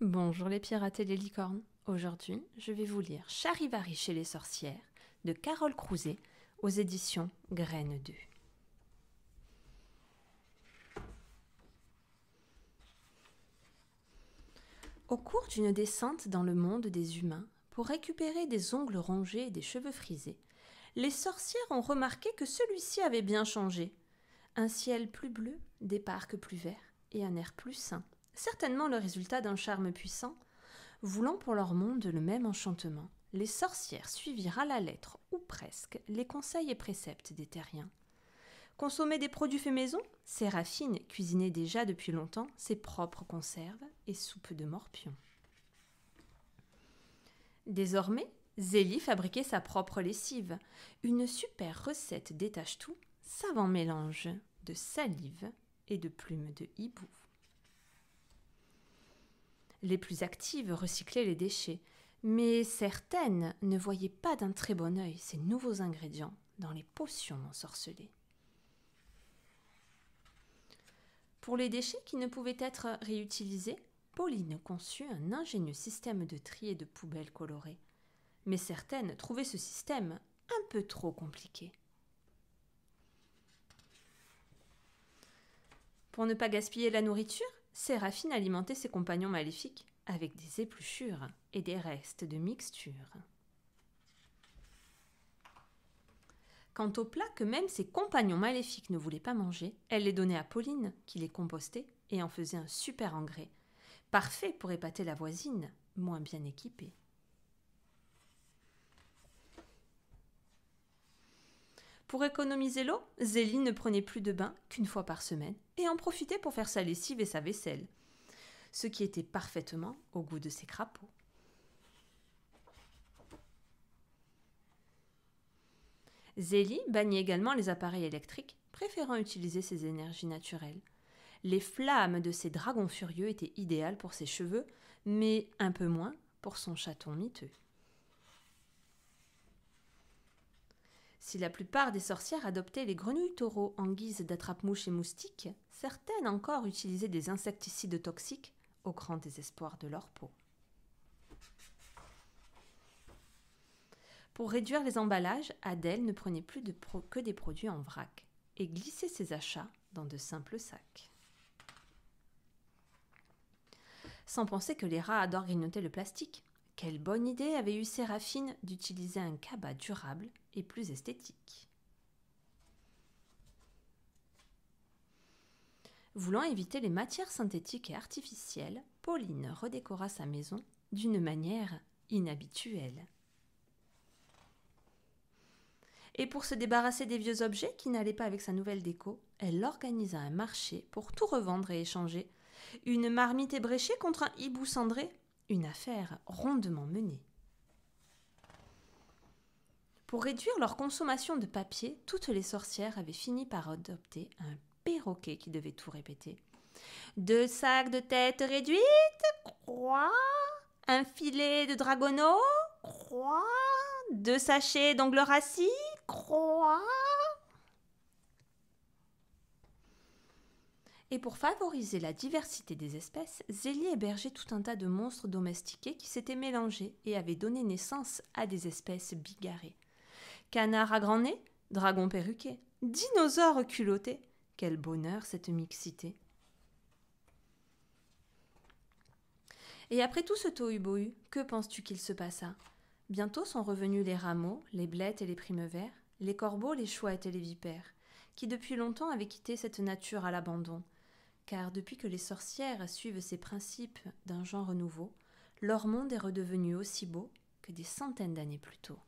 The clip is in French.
Bonjour les pirates et les licornes. Aujourd'hui, je vais vous lire Charivari chez les sorcières de Carole Crouzet aux éditions Graines 2. Au cours d'une descente dans le monde des humains, pour récupérer des ongles rongés et des cheveux frisés, les sorcières ont remarqué que celui-ci avait bien changé. Un ciel plus bleu, des parcs plus verts et un air plus sain. Certainement le résultat d'un charme puissant. Voulant pour leur monde le même enchantement, les sorcières suivirent à la lettre, ou presque, les conseils et préceptes des terriens. Consommer des produits faits maison, Séraphine cuisinait déjà depuis longtemps ses propres conserves et soupes de morpion. Désormais, Zélie fabriquait sa propre lessive, une super recette détache-tout, savant mélange de salive et de plumes de hibou. Les plus actives recyclaient les déchets, mais certaines ne voyaient pas d'un très bon œil ces nouveaux ingrédients dans les potions ensorcelées. Pour les déchets qui ne pouvaient être réutilisés, Pauline conçut un ingénieux système de tri et de poubelles colorées. Mais certaines trouvaient ce système un peu trop compliqué. Pour ne pas gaspiller la nourriture, Séraphine alimentait ses compagnons maléfiques avec des épluchures et des restes de mixtures. Quant aux plats que même ses compagnons maléfiques ne voulaient pas manger, elle les donnait à Pauline, qui les compostait et en faisait un super engrais, parfait pour épater la voisine, moins bien équipée. Pour économiser l'eau, Zélie ne prenait plus de bain qu'une fois par semaine et en profitait pour faire sa lessive et sa vaisselle, ce qui était parfaitement au goût de ses crapauds. Zélie bannit également les appareils électriques, préférant utiliser ses énergies naturelles. Les flammes de ses dragons furieux étaient idéales pour ses cheveux, mais un peu moins pour son chaton miteux. Si la plupart des sorcières adoptaient les grenouilles taureaux en guise d'attrape-mouches et moustiques, certaines encore utilisaient des insecticides toxiques au grand désespoir de leur peau. Pour réduire les emballages, Adèle ne prenait plus que des produits en vrac et glissait ses achats dans de simples sacs. Sans penser que les rats adorent grignoter le plastique. Quelle bonne idée avait eu Séraphine d'utiliser un cabas durable et plus esthétique. Voulant éviter les matières synthétiques et artificielles, Pauline redécora sa maison d'une manière inhabituelle. Et pour se débarrasser des vieux objets qui n'allaient pas avec sa nouvelle déco, elle organisa un marché pour tout revendre et échanger. Une marmite ébréchée contre un hibou cendré, une affaire rondement menée. Pour réduire leur consommation de papier, toutes les sorcières avaient fini par adopter un perroquet qui devait tout répéter. 2 sacs de tête réduite, croix. Un filet de dragonneau, croix. 2 sachets d'ongles rassis, croix. Et pour favoriser la diversité des espèces, Zélie hébergeait tout un tas de monstres domestiqués qui s'étaient mélangés et avaient donné naissance à des espèces bigarrées. Canard à grand nez, dragon perruqué, dinosaure culotté. Quel bonheur cette mixité. Et après tout ce tohu-bohu, que penses-tu qu'il se passa? Bientôt sont revenus les rameaux, les blettes et les primevères, les corbeaux, les chouettes et les vipères, qui depuis longtemps avaient quitté cette nature à l'abandon. Car depuis que les sorcières suivent ces principes d'un genre nouveau, leur monde est redevenu aussi beau que des centaines d'années plus tôt.